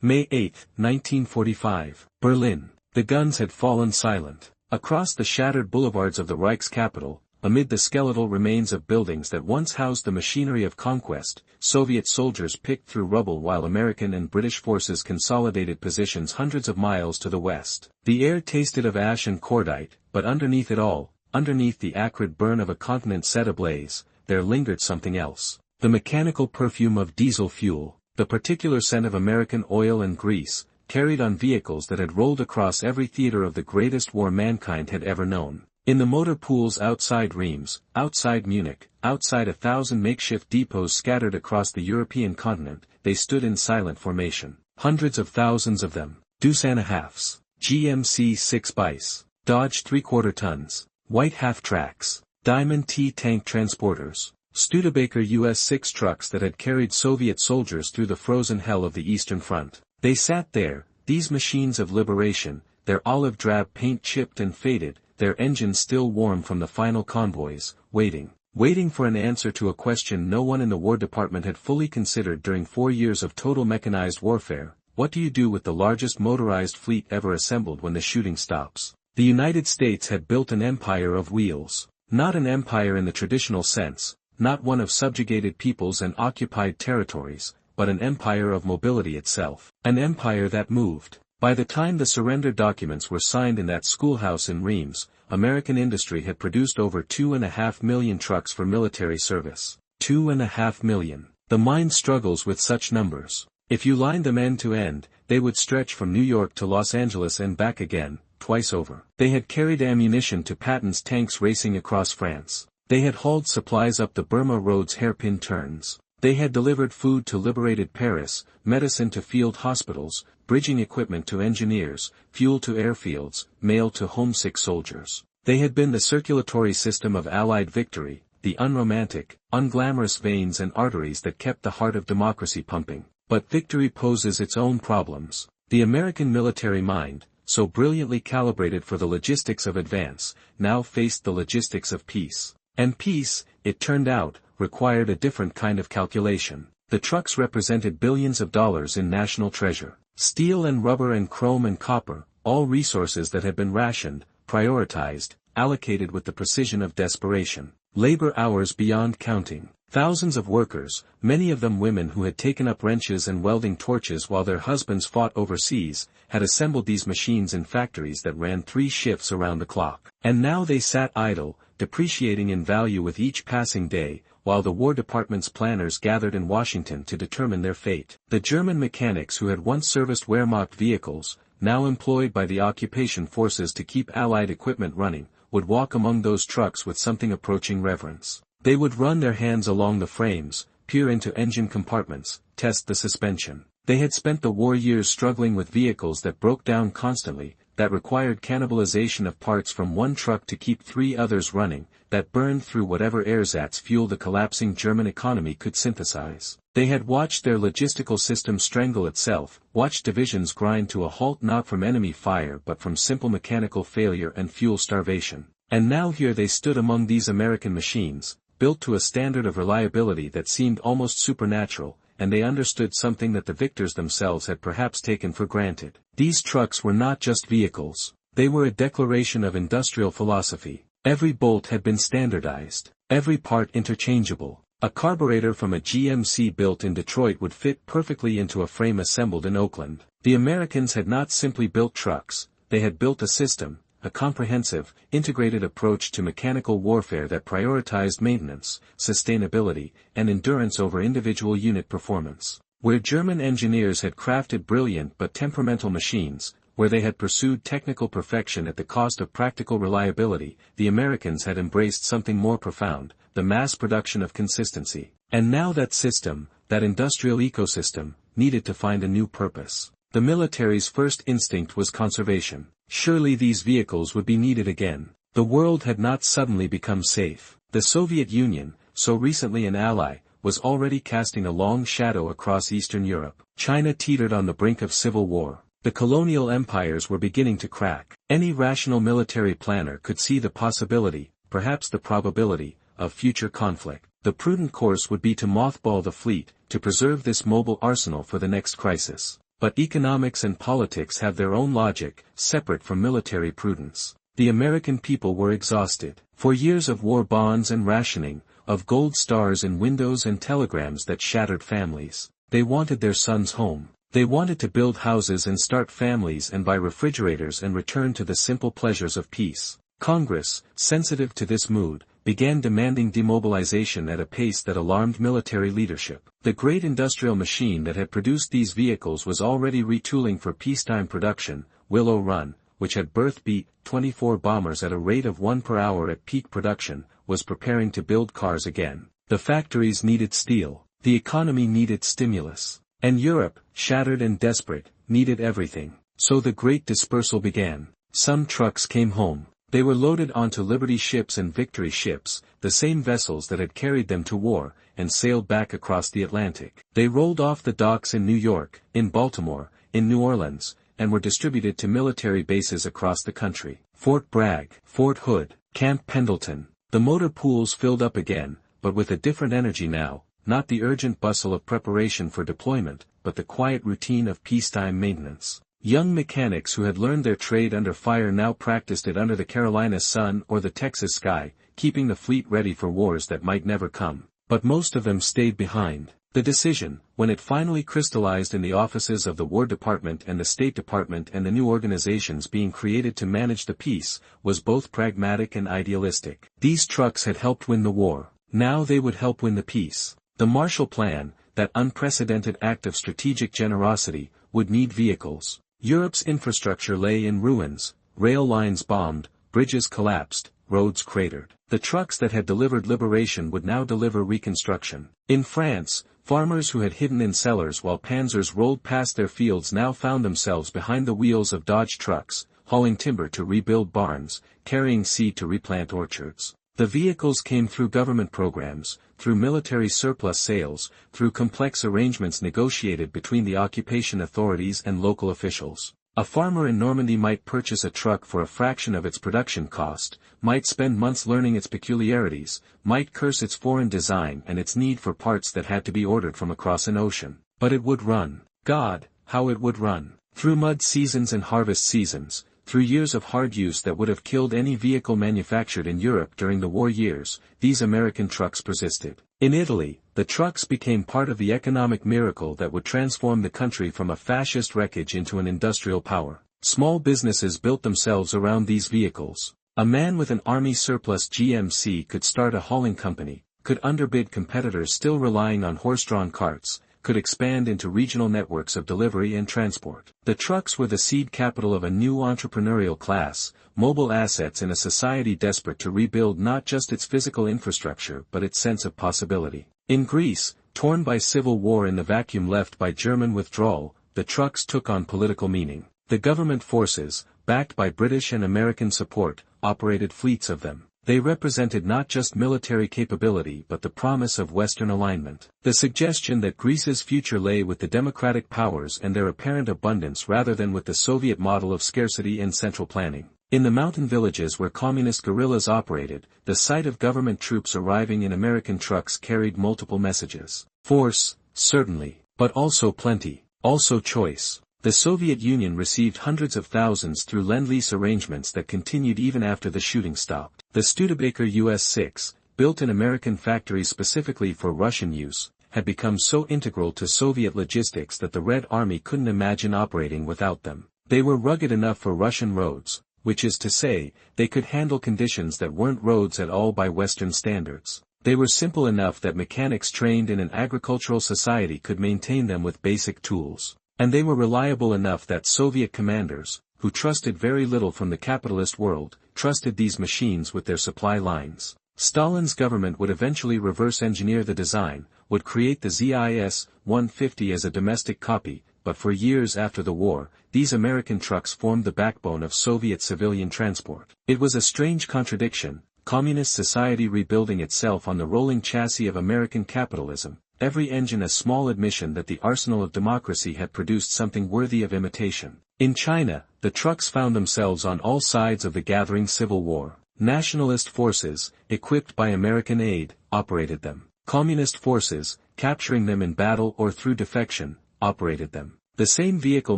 May 8, 1945, Berlin. The guns had fallen silent. Across the shattered boulevards of the Reich's capital, amid the skeletal remains of buildings that once housed the machinery of conquest, Soviet soldiers picked through rubble while American and British forces consolidated positions hundreds of miles to the west. The air tasted of ash and cordite, but underneath it all, underneath the acrid burn of a continent set ablaze, there lingered something else. The mechanical perfume of diesel fuel, the particular scent of American oil and grease, carried on vehicles that had rolled across every theater of the greatest war mankind had ever known. In the motor pools outside Reims, outside Munich, outside 1,000 makeshift depots scattered across the European continent, they stood in silent formation. Hundreds of thousands of them, Deuce-and-a-halfs, GMC 6 bis, Dodge 3/4 tons, white half-tracks, Diamond T tank transporters, Studebaker US-6 trucks that had carried Soviet soldiers through the frozen hell of the Eastern Front. They sat there, these machines of liberation, their olive drab paint chipped and faded, their engines still warm from the final convoys, waiting for an answer to a question no one in the War Department had fully considered during 4 years of total mechanized warfare: what do you do with the largest motorized fleet ever assembled when the shooting stops? The United States had built an empire of wheels. Not an empire in the traditional sense, not one of subjugated peoples and occupied territories, but an empire of mobility itself. An empire that moved. By the time the surrender documents were signed in that schoolhouse in Reims, American industry had produced over 2.5 million trucks for military service. 2.5 million. The mind struggles with such numbers. If you lined them end to end, they would stretch from New York to Los Angeles and back again, twice over. They had carried ammunition to Patton's tanks racing across France. They had hauled supplies up the Burma Road's hairpin turns. They had delivered food to liberated Paris, medicine to field hospitals, bridging equipment to engineers, fuel to airfields, mail to homesick soldiers. They had been the circulatory system of Allied victory, the unromantic, unglamorous veins and arteries that kept the heart of democracy pumping. But victory poses its own problems. The American military mind, so brilliantly calibrated for the logistics of advance, now faced the logistics of peace. And peace, it turned out, required a different kind of calculation. The trucks represented billions of dollars in national treasure. Steel and rubber and chrome and copper, all resources that had been rationed, prioritized, allocated with the precision of desperation. Labor hours beyond counting. Thousands of workers, many of them women who had taken up wrenches and welding torches while their husbands fought overseas, had assembled these machines in factories that ran 3 shifts around the clock. And now they sat idle, depreciating in value with each passing day, while the War Department's planners gathered in Washington to determine their fate. The German mechanics who had once serviced Wehrmacht vehicles, now employed by the occupation forces to keep Allied equipment running, would walk among those trucks with something approaching reverence. They would run their hands along the frames, peer into engine compartments, test the suspension. They had spent the war years struggling with vehicles that broke down constantly, that required cannibalization of parts from one truck to keep 3 others running, that burned through whatever ersatz fuel the collapsing German economy could synthesize. They had watched their logistical system strangle itself, watched divisions grind to a halt not from enemy fire but from simple mechanical failure and fuel starvation. And now here they stood among these American machines, built to a standard of reliability that seemed almost supernatural, and they understood something that the victors themselves had perhaps taken for granted. These trucks were not just vehicles. They were a declaration of industrial philosophy. Every bolt had been standardized, every part interchangeable. A carburetor from a GMC built in Detroit would fit perfectly into a frame assembled in Oakland. The Americans had not simply built trucks, they had built a system, a comprehensive, integrated approach to mechanical warfare that prioritized maintenance, sustainability, and endurance over individual unit performance. Where German engineers had crafted brilliant but temperamental machines, where they had pursued technical perfection at the cost of practical reliability, the Americans had embraced something more profound, the mass production of consistency. And now that system, that industrial ecosystem, needed to find a new purpose. The military's first instinct was conservation. Surely these vehicles would be needed again. The world had not suddenly become safe. The Soviet Union, so recently an ally, was already casting a long shadow across Eastern Europe. China teetered on the brink of civil war. The colonial empires were beginning to crack. Any rational military planner could see the possibility, perhaps the probability, of future conflict. The prudent course would be to mothball the fleet, to preserve this mobile arsenal for the next crisis. But economics and politics have their own logic, separate from military prudence. The American people were exhausted. For years of war bonds and rationing, of gold stars in windows and telegrams that shattered families. They wanted their sons home. They wanted to build houses and start families and buy refrigerators and return to the simple pleasures of peace. Congress, sensitive to this mood, began demanding demobilization at a pace that alarmed military leadership. The great industrial machine that had produced these vehicles was already retooling for peacetime production. Willow Run, which had birthed B-24 bombers at a rate of 1 per hour at peak production, was preparing to build cars again. The factories needed steel. The economy needed stimulus. And Europe, shattered and desperate, needed everything. So the great dispersal began. Some trucks came home. They were loaded onto Liberty ships and Victory ships, the same vessels that had carried them to war, and sailed back across the Atlantic. They rolled off the docks in New York, in Baltimore, in New Orleans, and were distributed to military bases across the country. Fort Bragg, Fort Hood, Camp Pendleton. The motor pools filled up again, but with a different energy now. Not the urgent bustle of preparation for deployment, but the quiet routine of peacetime maintenance. Young mechanics who had learned their trade under fire now practiced it under the Carolina sun or the Texas sky, keeping the fleet ready for wars that might never come. But most of them stayed behind. The decision, when it finally crystallized in the offices of the War Department and the State Department and the new organizations being created to manage the peace, was both pragmatic and idealistic. These trucks had helped win the war. Now they would help win the peace. The Marshall Plan, that unprecedented act of strategic generosity, would need vehicles. Europe's infrastructure lay in ruins, rail lines bombed, bridges collapsed, roads cratered. The trucks that had delivered liberation would now deliver reconstruction. In France, farmers who had hidden in cellars while panzers rolled past their fields now found themselves behind the wheels of Dodge trucks, hauling timber to rebuild barns, carrying seed to replant orchards. The vehicles came through government programs, through military surplus sales, through complex arrangements negotiated between the occupation authorities and local officials. A farmer in Normandy might purchase a truck for a fraction of its production cost, might spend months learning its peculiarities, might curse its foreign design and its need for parts that had to be ordered from across an ocean. But it would run. God, how it would run. Through mud seasons and harvest seasons, through years of hard use that would have killed any vehicle manufactured in Europe during the war years, these American trucks persisted. In Italy, the trucks became part of the economic miracle that would transform the country from a fascist wreckage into an industrial power. Small businesses built themselves around these vehicles. A man with an army surplus GMC could start a hauling company, could underbid competitors still relying on horse-drawn carts, could expand into regional networks of delivery and transport. The trucks were the seed capital of a new entrepreneurial class, mobile assets in a society desperate to rebuild not just its physical infrastructure but its sense of possibility. In Greece, torn by civil war in the vacuum left by German withdrawal, the trucks took on political meaning. The government forces, backed by British and American support, operated fleets of them. They represented not just military capability but the promise of Western alignment. The suggestion that Greece's future lay with the democratic powers and their apparent abundance rather than with the Soviet model of scarcity and central planning. In the mountain villages where communist guerrillas operated, the sight of government troops arriving in American trucks carried multiple messages. Force, certainly, but also plenty, also choice. The Soviet Union received hundreds of thousands through Lend-Lease arrangements that continued even after the shooting stopped. The Studebaker US-6, built in American factories specifically for Russian use, had become so integral to Soviet logistics that the Red Army couldn't imagine operating without them. They were rugged enough for Russian roads, which is to say, they could handle conditions that weren't roads at all by Western standards. They were simple enough that mechanics trained in an agricultural society could maintain them with basic tools. And they were reliable enough that Soviet commanders, who trusted very little from the capitalist world, trusted these machines with their supply lines. Stalin's government would eventually reverse engineer the design, would create the ZIS-150 as a domestic copy, but for years after the war, these American trucks formed the backbone of Soviet civilian transport. It was a strange contradiction, communist society rebuilding itself on the rolling chassis of American capitalism. Every engine a small admission that the arsenal of democracy had produced something worthy of imitation. In China, the trucks found themselves on all sides of the gathering civil war. Nationalist forces, equipped by American aid, operated them. Communist forces, capturing them in battle or through defection, operated them. The same vehicle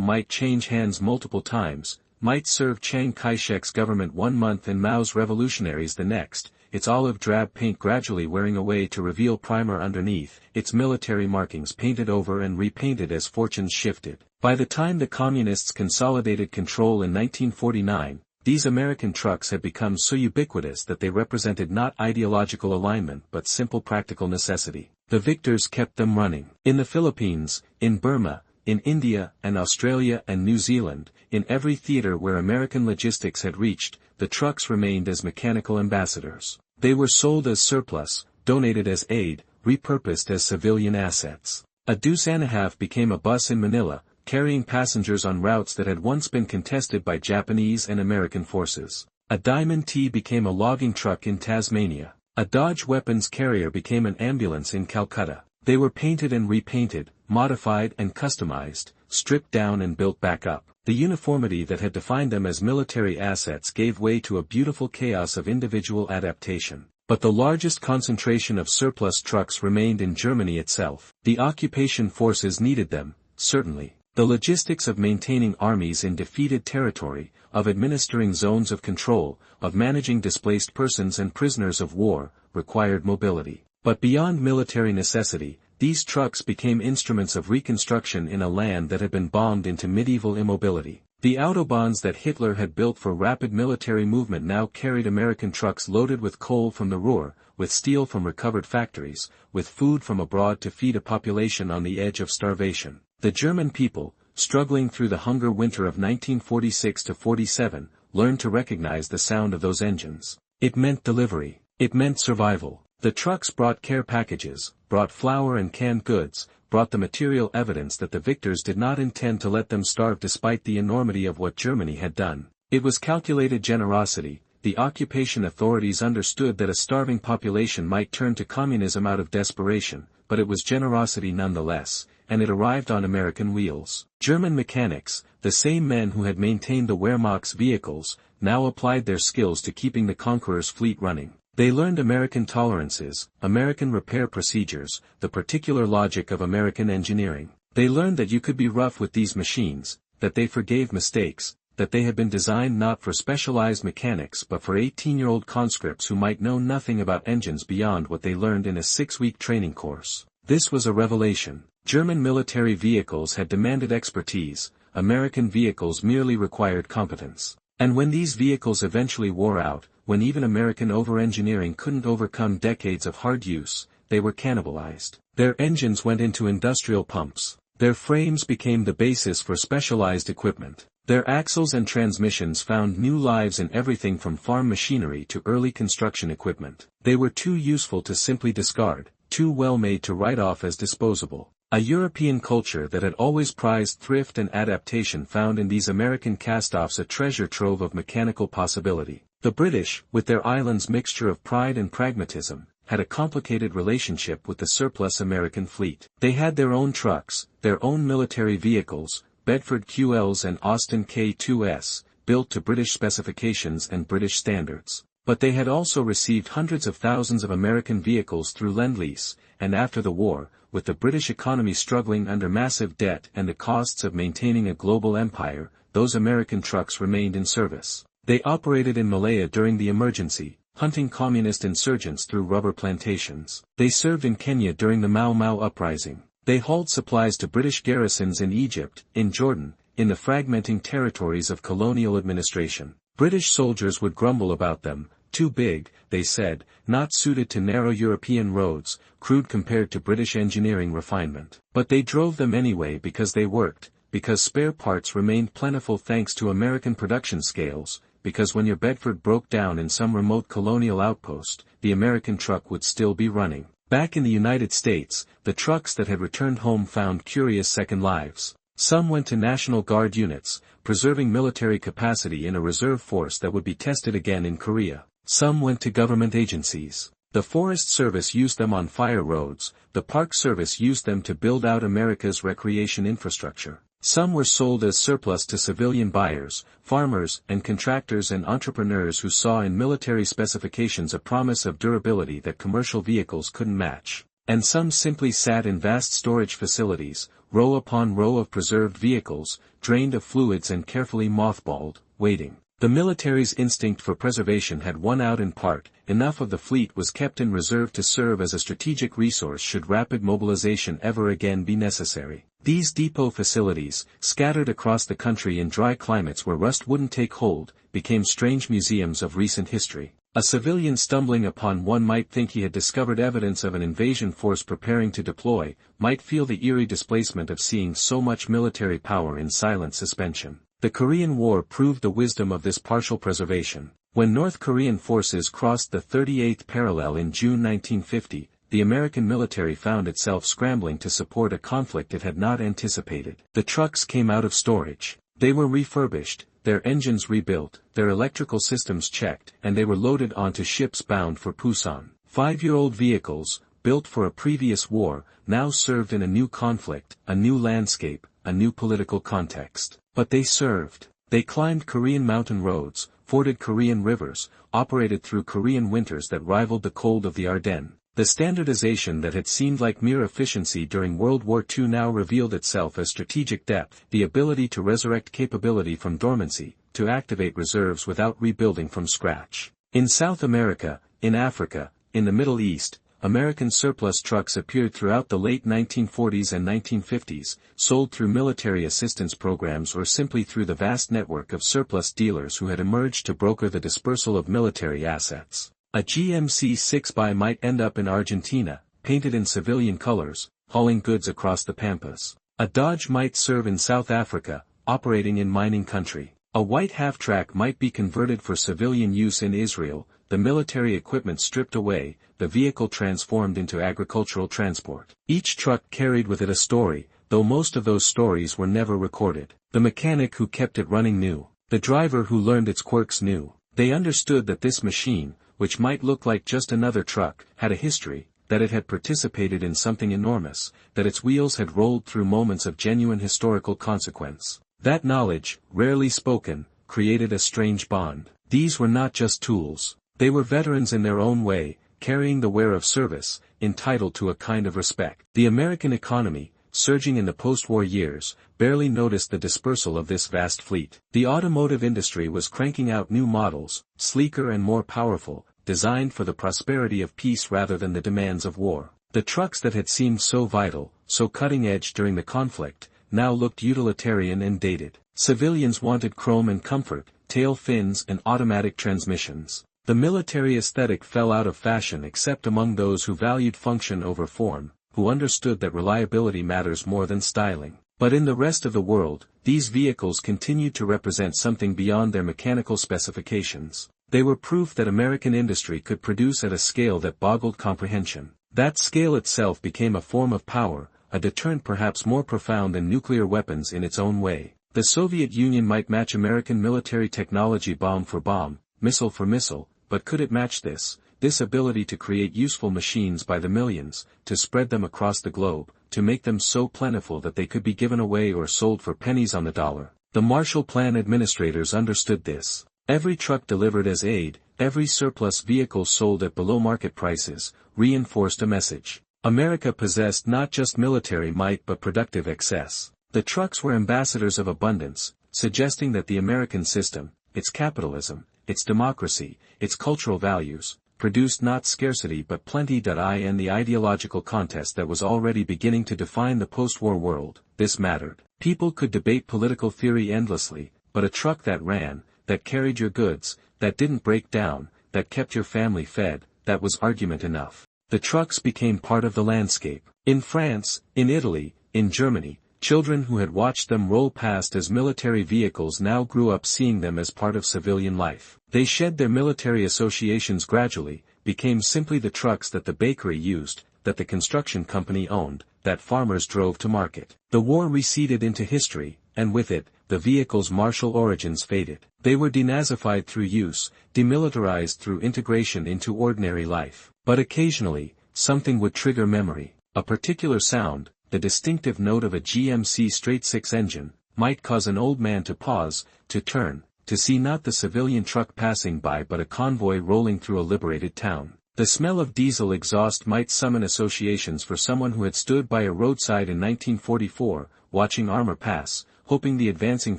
might change hands multiple times, might serve Chiang Kai-shek's government 1 month and Mao's revolutionaries the next, its olive drab paint gradually wearing away to reveal primer underneath, its military markings painted over and repainted as fortunes shifted. By the time the Communists consolidated control in 1949, these American trucks had become so ubiquitous that they represented not ideological alignment but simple practical necessity. The victors kept them running. In the Philippines, in Burma, in India and Australia and New Zealand, in every theater where American logistics had reached, the trucks remained as mechanical ambassadors. They were sold as surplus, donated as aid, repurposed as civilian assets. A deuce-and-a-half became a bus in Manila, carrying passengers on routes that had once been contested by Japanese and American forces. A Diamond T became a logging truck in Tasmania. A Dodge weapons carrier became an ambulance in Calcutta. They were painted and repainted, modified and customized, stripped down and built back up. The uniformity that had defined them as military assets gave way to a beautiful chaos of individual adaptation. But the largest concentration of surplus trucks remained in Germany itself. The occupation forces needed them, certainly. The logistics of maintaining armies in defeated territory, of administering zones of control, of managing displaced persons and prisoners of war, required mobility. But beyond military necessity, these trucks became instruments of reconstruction in a land that had been bombed into medieval immobility. The autobahns that Hitler had built for rapid military movement now carried American trucks loaded with coal from the Ruhr, with steel from recovered factories, with food from abroad to feed a population on the edge of starvation. The German people, struggling through the hunger winter of 1946-47, learned to recognize the sound of those engines. It meant delivery. It meant survival. The trucks brought care packages, brought flour and canned goods, brought the material evidence that the victors did not intend to let them starve despite the enormity of what Germany had done. It was calculated generosity. The occupation authorities understood that a starving population might turn to communism out of desperation, but it was generosity nonetheless, and it arrived on American wheels. German mechanics, the same men who had maintained the Wehrmacht's vehicles, now applied their skills to keeping the conqueror's fleet running. They learned American tolerances, American repair procedures, the particular logic of American engineering. They learned that you could be rough with these machines, that they forgave mistakes, that they had been designed not for specialized mechanics but for 18-year-old conscripts who might know nothing about engines beyond what they learned in a 6-week training course. This was a revelation. German military vehicles had demanded expertise, American vehicles merely required competence. And when these vehicles eventually wore out, when even American over-engineering couldn't overcome decades of hard use, they were cannibalized. Their engines went into industrial pumps. Their frames became the basis for specialized equipment. Their axles and transmissions found new lives in everything from farm machinery to early construction equipment. They were too useful to simply discard, too well made to write off as disposable. A European culture that had always prized thrift and adaptation found in these American cast-offs a treasure trove of mechanical possibility. The British, with their island's mixture of pride and pragmatism, had a complicated relationship with the surplus American fleet. They had their own trucks, their own military vehicles, Bedford QLs and Austin K2S, built to British specifications and British standards. But they had also received hundreds of thousands of American vehicles through Lend-Lease, and after the war, with the British economy struggling under massive debt and the costs of maintaining a global empire, those American trucks remained in service. They operated in Malaya during the emergency, hunting communist insurgents through rubber plantations. They served in Kenya during the Mau Mau uprising. They hauled supplies to British garrisons in Egypt, in Jordan, in the fragmenting territories of colonial administration. British soldiers would grumble about them, too big, they said, not suited to narrow European roads, crude compared to British engineering refinement. But they drove them anyway because they worked, because spare parts remained plentiful thanks to American production scales, because when your Bedford broke down in some remote colonial outpost, the American truck would still be running. Back in the United States, the trucks that had returned home found curious second lives. Some went to National Guard units, preserving military capacity in a reserve force that would be tested again in Korea. Some went to government agencies. The Forest Service used them on fire roads, the Park Service used them to build out America's recreation infrastructure. Some were sold as surplus to civilian buyers, farmers and contractors and entrepreneurs who saw in military specifications a promise of durability that commercial vehicles couldn't match. And some simply sat in vast storage facilities, row upon row of preserved vehicles, drained of fluids and carefully mothballed, waiting. The military's instinct for preservation had won out in part. Enough of the fleet was kept in reserve to serve as a strategic resource should rapid mobilization ever again be necessary. These depot facilities, scattered across the country in dry climates where rust wouldn't take hold, became strange museums of recent history. A civilian stumbling upon one might think he had discovered evidence of an invasion force preparing to deploy, might feel the eerie displacement of seeing so much military power in silent suspension. The Korean War proved the wisdom of this partial preservation. When North Korean forces crossed the 38th parallel in June 1950, the American military found itself scrambling to support a conflict it had not anticipated. The trucks came out of storage. They were refurbished, their engines rebuilt, their electrical systems checked, and they were loaded onto ships bound for Pusan. 5-year-old vehicles, built for a previous war, now served in a new conflict, a new landscape, a new political context. But they served. They climbed Korean mountain roads, forded Korean rivers, operated through Korean winters that rivaled the cold of the Ardennes. The standardization that had seemed like mere efficiency during World War II now revealed itself as strategic depth, the ability to resurrect capability from dormancy, to activate reserves without rebuilding from scratch. In South America, in Africa, in the Middle East, American surplus trucks appeared throughout the late 1940s and 1950s, sold through military assistance programs or simply through the vast network of surplus dealers who had emerged to broker the dispersal of military assets. A GMC 6x might end up in Argentina, painted in civilian colors, hauling goods across the pampas. A Dodge might serve in South Africa, operating in mining country. A white half-track might be converted for civilian use in Israel, the military equipment stripped away, the vehicle transformed into agricultural transport. Each truck carried with it a story, though most of those stories were never recorded. The mechanic who kept it running knew. The driver who learned its quirks knew. They understood that this machine, which might look like just another truck, had a history, that it had participated in something enormous, that its wheels had rolled through moments of genuine historical consequence. That knowledge, rarely spoken, created a strange bond. These were not just tools. They were veterans in their own way, carrying the wear of service, entitled to a kind of respect. The American economy, surging in the post-war years, barely noticed the dispersal of this vast fleet. The automotive industry was cranking out new models, sleeker and more powerful, designed for the prosperity of peace rather than the demands of war. The trucks that had seemed so vital, so cutting-edge during the conflict, now looked utilitarian and dated. Civilians wanted chrome and comfort, tail fins and automatic transmissions. The military aesthetic fell out of fashion except among those who valued function over form, who understood that reliability matters more than styling. But in the rest of the world, these vehicles continued to represent something beyond their mechanical specifications. They were proof that American industry could produce at a scale that boggled comprehension. That scale itself became a form of power, a deterrent perhaps more profound than nuclear weapons in its own way. The Soviet Union might match American military technology bomb for bomb, missile for missile, but could it match this ability to create useful machines by the millions, to spread them across the globe, to make them so plentiful that they could be given away or sold for pennies on the dollar? The Marshall Plan administrators understood this. Every truck delivered as aid, every surplus vehicle sold at below market prices, reinforced a message. America possessed not just military might but productive excess. The trucks were ambassadors of abundance, suggesting that the American system, its capitalism, its democracy, its cultural values, produced not scarcity but plenty. In the ideological contest that was already beginning to define the post-war world, this mattered. People could debate political theory endlessly, but a truck that ran, that carried your goods, that didn't break down, that kept your family fed, that was argument enough. The trucks became part of the landscape. In France, in Italy, in Germany, children who had watched them roll past as military vehicles now grew up seeing them as part of civilian life. They shed their military associations gradually, became simply the trucks that the bakery used, that the construction company owned, that farmers drove to market. The war receded into history, and with it, the vehicle's martial origins faded. They were denazified through use, demilitarized through integration into ordinary life. But occasionally, something would trigger memory. A particular sound, the distinctive note of a GMC straight-six engine, might cause an old man to pause, to turn, to see not the civilian truck passing by but a convoy rolling through a liberated town. The smell of diesel exhaust might summon associations for someone who had stood by a roadside in 1944, watching armor pass, hoping the advancing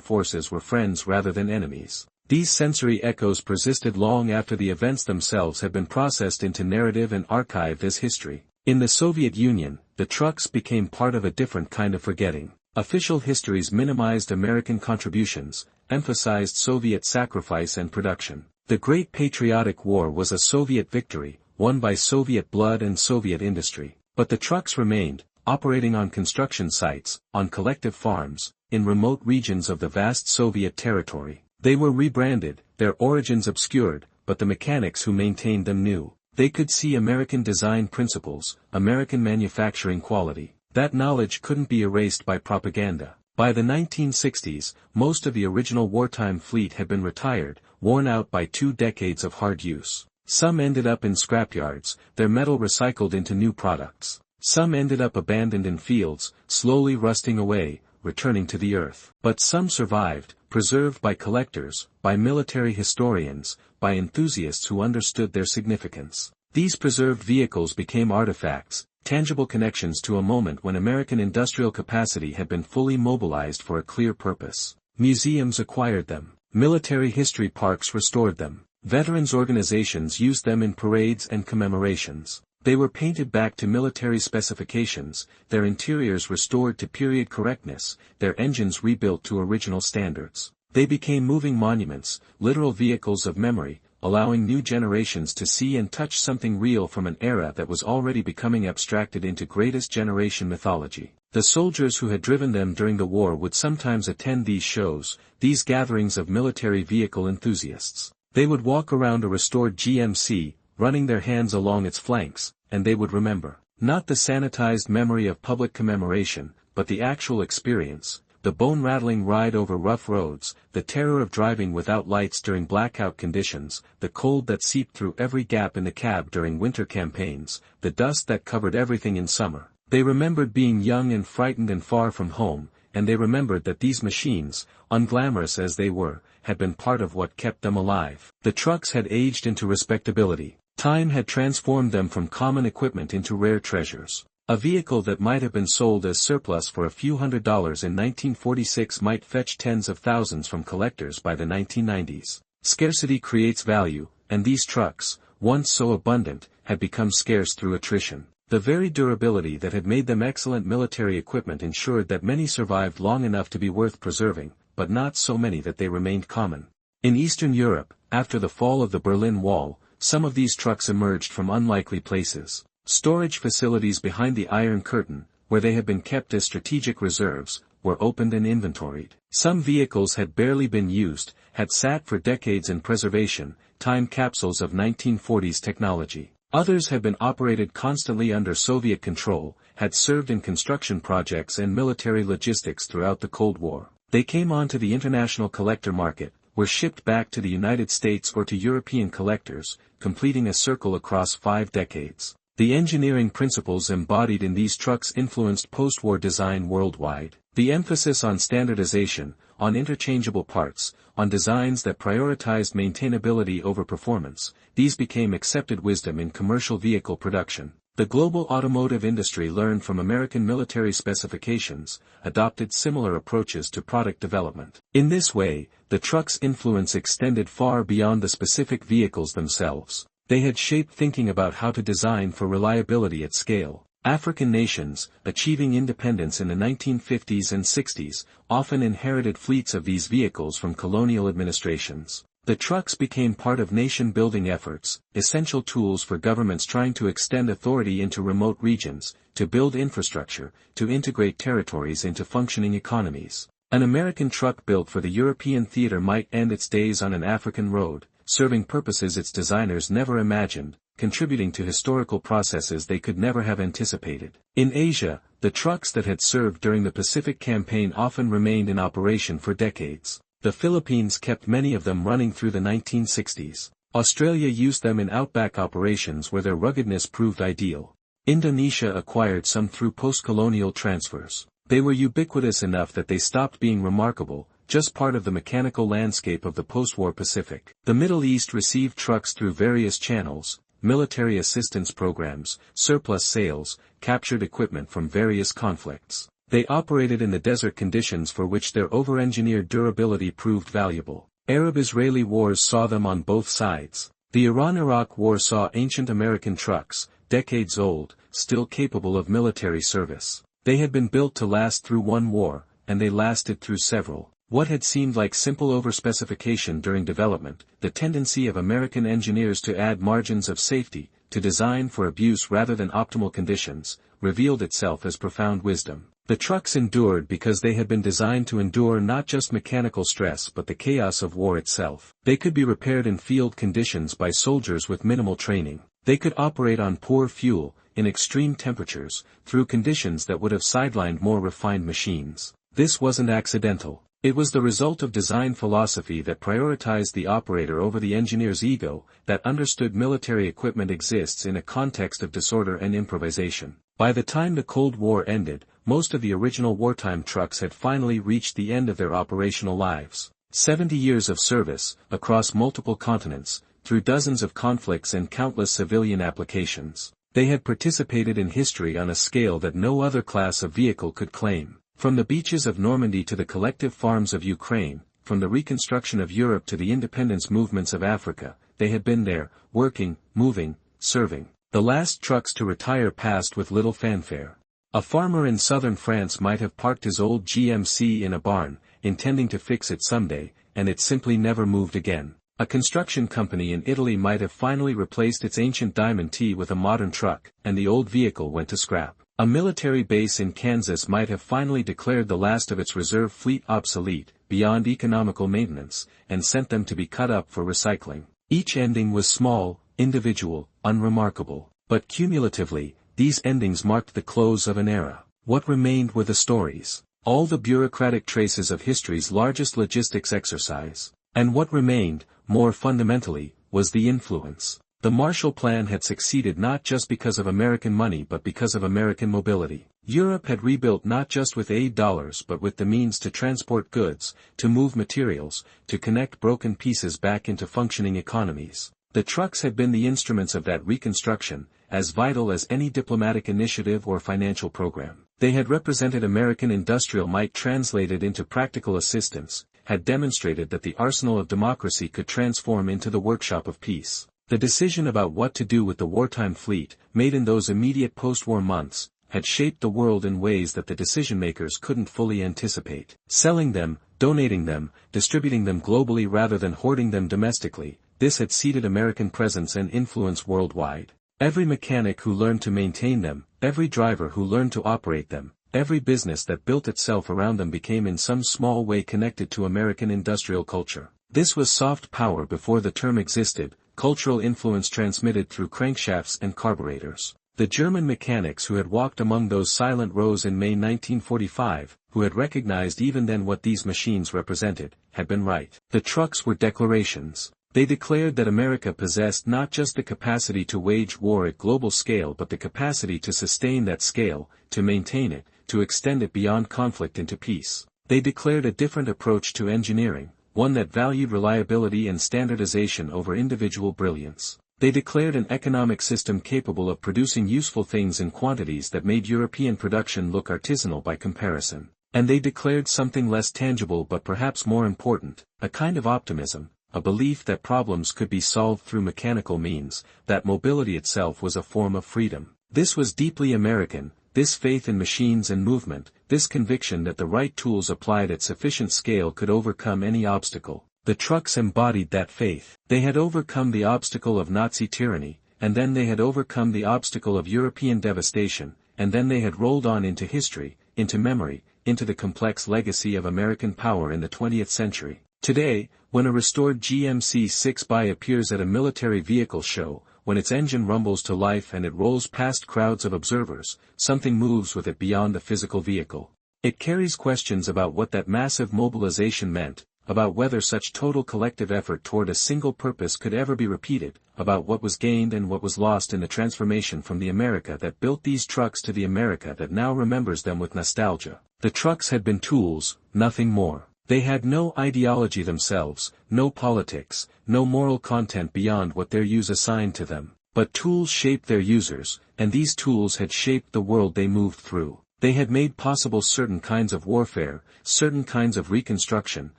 forces were friends rather than enemies. These sensory echoes persisted long after the events themselves had been processed into narrative and archived as history. In the Soviet Union, the trucks became part of a different kind of forgetting. Official histories minimized American contributions, emphasized Soviet sacrifice and production. The Great Patriotic War was a Soviet victory, won by Soviet blood and Soviet industry. But the trucks remained, operating on construction sites, on collective farms, in remote regions of the vast Soviet territory. They were rebranded, their origins obscured, but the mechanics who maintained them knew. They could see American design principles, American manufacturing quality. That knowledge couldn't be erased by propaganda. By the 1960s, most of the original wartime fleet had been retired, worn out by 2 decades of hard use. Some ended up in scrapyards, their metal recycled into new products. Some ended up abandoned in fields, slowly rusting away, returning to the earth. But some survived, preserved by collectors, by military historians, by enthusiasts who understood their significance. These preserved vehicles became artifacts, tangible connections to a moment when American industrial capacity had been fully mobilized for a clear purpose. Museums acquired them. Military history parks restored them. Veterans organizations used them in parades and commemorations. They were painted back to military specifications, their interiors restored to period correctness, their engines rebuilt to original standards. They became moving monuments, literal vehicles of memory, allowing new generations to see and touch something real from an era that was already becoming abstracted into greatest generation mythology. The soldiers who had driven them during the war would sometimes attend these shows, these gatherings of military vehicle enthusiasts. They would walk around a restored GMC, running their hands along its flanks, and they would remember. Not the sanitized memory of public commemoration, but the actual experience, the bone-rattling ride over rough roads, the terror of driving without lights during blackout conditions, the cold that seeped through every gap in the cab during winter campaigns, the dust that covered everything in summer. They remembered being young and frightened and far from home, and they remembered that these machines, unglamorous as they were, had been part of what kept them alive. The trucks had aged into respectability. Time had transformed them from common equipment into rare treasures. A vehicle that might have been sold as surplus for a few $100s in 1946 might fetch tens of thousands from collectors by the 1990s. Scarcity creates value, and these trucks, once so abundant, had become scarce through attrition. The very durability that had made them excellent military equipment ensured that many survived long enough to be worth preserving, but not so many that they remained common. In Eastern Europe, after the fall of the Berlin Wall, some of these trucks emerged from unlikely places. Storage facilities behind the Iron Curtain, where they had been kept as strategic reserves, were opened and inventoried. Some vehicles had barely been used, had sat for decades in preservation, time capsules of 1940s technology. Others had been operated constantly under Soviet control, had served in construction projects and military logistics throughout the Cold War. They came onto the international collector market, were shipped back to the United States or to European collectors, completing a circle across 5 decades. The engineering principles embodied in these trucks influenced post-war design worldwide. The emphasis on standardization, on interchangeable parts, on designs that prioritized maintainability over performance, these became accepted wisdom in commercial vehicle production. The global automotive industry learned from American military specifications, adopted similar approaches to product development. In this way, the truck's influence extended far beyond the specific vehicles themselves. They had shaped thinking about how to design for reliability at scale. African nations, achieving independence in the 1950s and 60s, often inherited fleets of these vehicles from colonial administrations. The trucks became part of nation-building efforts, essential tools for governments trying to extend authority into remote regions, to build infrastructure, to integrate territories into functioning economies. An American truck built for the European theater might end its days on an African road, serving purposes its designers never imagined, contributing to historical processes they could never have anticipated. In Asia, the trucks that had served during the Pacific Campaign often remained in operation for decades. The Philippines kept many of them running through the 1960s. Australia used them in outback operations where their ruggedness proved ideal. Indonesia acquired some through post-colonial transfers. They were ubiquitous enough that they stopped being remarkable, just part of the mechanical landscape of the post-war Pacific. The Middle East received trucks through various channels, military assistance programs, surplus sales, captured equipment from various conflicts. They operated in the desert conditions for which their over-engineered durability proved valuable. Arab-Israeli wars saw them on both sides. The Iran-Iraq War saw ancient American trucks, decades old, still capable of military service. They had been built to last through one war, and they lasted through several. What had seemed like simple overspecification during development, the tendency of American engineers to add margins of safety, to design for abuse rather than optimal conditions, revealed itself as profound wisdom. The trucks endured because they had been designed to endure not just mechanical stress but the chaos of war itself. They could be repaired in field conditions by soldiers with minimal training. They could operate on poor fuel, in extreme temperatures, through conditions that would have sidelined more refined machines. This wasn't accidental. It was the result of design philosophy that prioritized the operator over the engineer's ego, that understood military equipment exists in a context of disorder and improvisation. By the time the Cold War ended, most of the original wartime trucks had finally reached the end of their operational lives. 70 years of service, across multiple continents, through dozens of conflicts and countless civilian applications. They had participated in history on a scale that no other class of vehicle could claim. From the beaches of Normandy to the collective farms of Ukraine, from the reconstruction of Europe to the independence movements of Africa, they had been there, working, moving, serving. The last trucks to retire passed with little fanfare. A farmer in southern France might have parked his old GMC in a barn, intending to fix it someday, and it simply never moved again. A construction company in Italy might have finally replaced its ancient Diamond T with a modern truck, and the old vehicle went to scrap. A military base in Kansas might have finally declared the last of its reserve fleet obsolete, beyond economical maintenance, and sent them to be cut up for recycling. Each ending was small, individual, unremarkable, but cumulatively, these endings marked the close of an era. What remained were the stories, all the bureaucratic traces of history's largest logistics exercise. And what remained, more fundamentally, was the influence. The Marshall Plan had succeeded not just because of American money but because of American mobility. Europe had rebuilt not just with aid dollars but with the means to transport goods, to move materials, to connect broken pieces back into functioning economies. The trucks had been the instruments of that reconstruction, as vital as any diplomatic initiative or financial program. They had represented American industrial might translated into practical assistance, had demonstrated that the arsenal of democracy could transform into the workshop of peace. The decision about what to do with the wartime fleet, made in those immediate post-war months, had shaped the world in ways that the decision-makers couldn't fully anticipate. Selling them, donating them, distributing them globally rather than hoarding them domestically, this had seeded American presence and influence worldwide. Every mechanic who learned to maintain them, every driver who learned to operate them, every business that built itself around them became in some small way connected to American industrial culture. This was soft power before the term existed, cultural influence transmitted through crankshafts and carburetors. The German mechanics who had walked among those silent rows in May 1945, who had recognized even then what these machines represented, had been right. The trucks were declarations. They declared that America possessed not just the capacity to wage war at global scale but the capacity to sustain that scale, to maintain it, to extend it beyond conflict into peace. They declared a different approach to engineering, one that valued reliability and standardization over individual brilliance. They declared an economic system capable of producing useful things in quantities that made European production look artisanal by comparison. And they declared something less tangible but perhaps more important, a kind of optimism, a belief that problems could be solved through mechanical means, that mobility itself was a form of freedom. This was deeply American, this faith in machines and movement, this conviction that the right tools applied at sufficient scale could overcome any obstacle. The trucks embodied that faith. They had overcome the obstacle of Nazi tyranny, and then they had overcome the obstacle of European devastation, and then they had rolled on into history, into memory, into the complex legacy of American power in the 20th century. Today, when a restored GMC 6x appears at a military vehicle show, when its engine rumbles to life and it rolls past crowds of observers, something moves with it beyond the physical vehicle. It carries questions about what that massive mobilization meant, about whether such total collective effort toward a single purpose could ever be repeated, about what was gained and what was lost in the transformation from the America that built these trucks to the America that now remembers them with nostalgia. The trucks had been tools, nothing more. They had no ideology themselves, no politics, no moral content beyond what their use assigned to them. But tools shaped their users, and these tools had shaped the world they moved through. They had made possible certain kinds of warfare, certain kinds of reconstruction,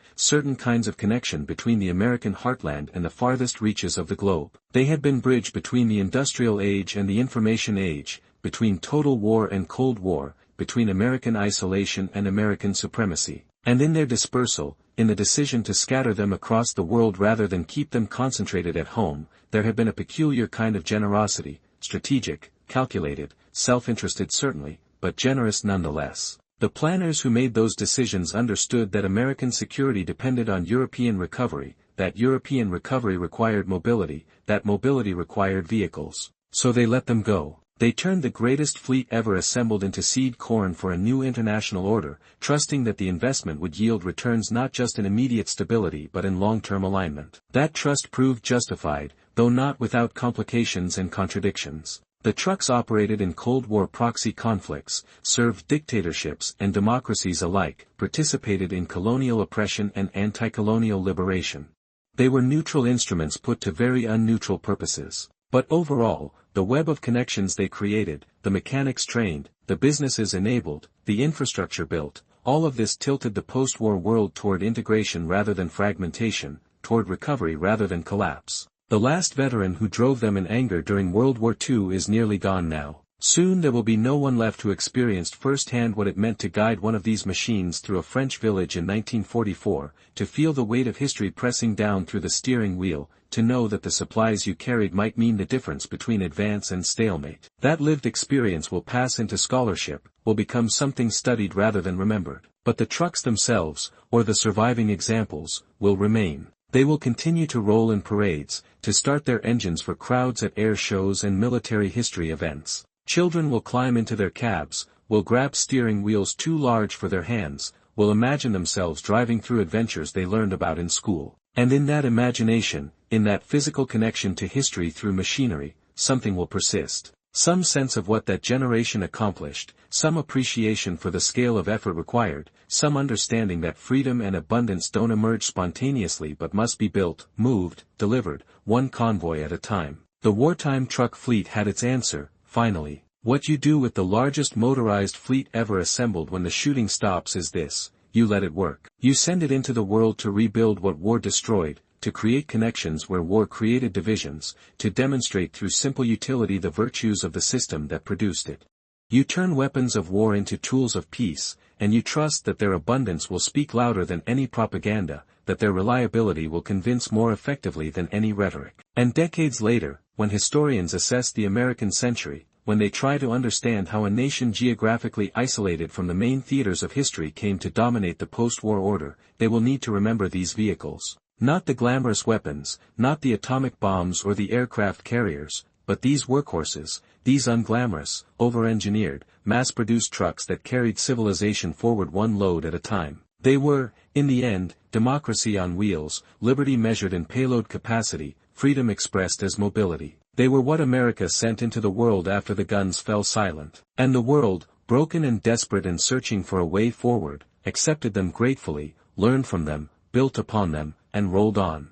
certain kinds of connection between the American heartland and the farthest reaches of the globe. They had been bridge between the industrial age and the information age, between total war and Cold War, between American isolation and American supremacy. And in their dispersal, in the decision to scatter them across the world rather than keep them concentrated at home, there had been a peculiar kind of generosity, strategic, calculated, self-interested certainly, but generous nonetheless. The planners who made those decisions understood that American security depended on European recovery, that European recovery required mobility, that mobility required vehicles. So they let them go. They turned the greatest fleet ever assembled into seed corn for a new international order, trusting that the investment would yield returns not just in immediate stability but in long-term alignment. That trust proved justified, though not without complications and contradictions. The trucks operated in Cold War proxy conflicts, served dictatorships and democracies alike, participated in colonial oppression and anti-colonial liberation. They were neutral instruments put to very unneutral purposes. But overall, the web of connections they created, the mechanics trained, the businesses enabled, the infrastructure built, all of this tilted the post-war world toward integration rather than fragmentation, toward recovery rather than collapse. The last veteran who drove them in anger during World War II is nearly gone now. Soon there will be no one left who experienced firsthand what it meant to guide one of these machines through a French village in 1944, to feel the weight of history pressing down through the steering wheel, to know that the supplies you carried might mean the difference between advance and stalemate. That lived experience will pass into scholarship, will become something studied rather than remembered. But the trucks themselves, or the surviving examples, will remain. They will continue to roll in parades, to start their engines for crowds at air shows and military history events. Children will climb into their cabs, will grab steering wheels too large for their hands, will imagine themselves driving through adventures they learned about in school. And in that imagination, in that physical connection to history through machinery, something will persist. Some sense of what that generation accomplished, some appreciation for the scale of effort required, some understanding that freedom and abundance don't emerge spontaneously but must be built, moved, delivered, one convoy at a time. The wartime truck fleet had its answer, finally. What you do with the largest motorized fleet ever assembled when the shooting stops is this: you let it work. You send it into the world to rebuild what war destroyed, to create connections where war created divisions, to demonstrate through simple utility the virtues of the system that produced it. You turn weapons of war into tools of peace, and you trust that their abundance will speak louder than any propaganda, that their reliability will convince more effectively than any rhetoric. And decades later, when historians assess the American century, when they try to understand how a nation geographically isolated from the main theaters of history came to dominate the post-war order, they will need to remember these vehicles. Not the glamorous weapons, not the atomic bombs or the aircraft carriers, but these workhorses, these unglamorous, over-engineered, mass-produced trucks that carried civilization forward one load at a time. They were, in the end, democracy on wheels, liberty measured in payload capacity, freedom expressed as mobility. They were what America sent into the world after the guns fell silent. And the world, broken and desperate and searching for a way forward, accepted them gratefully, learned from them, built upon them, and rolled on.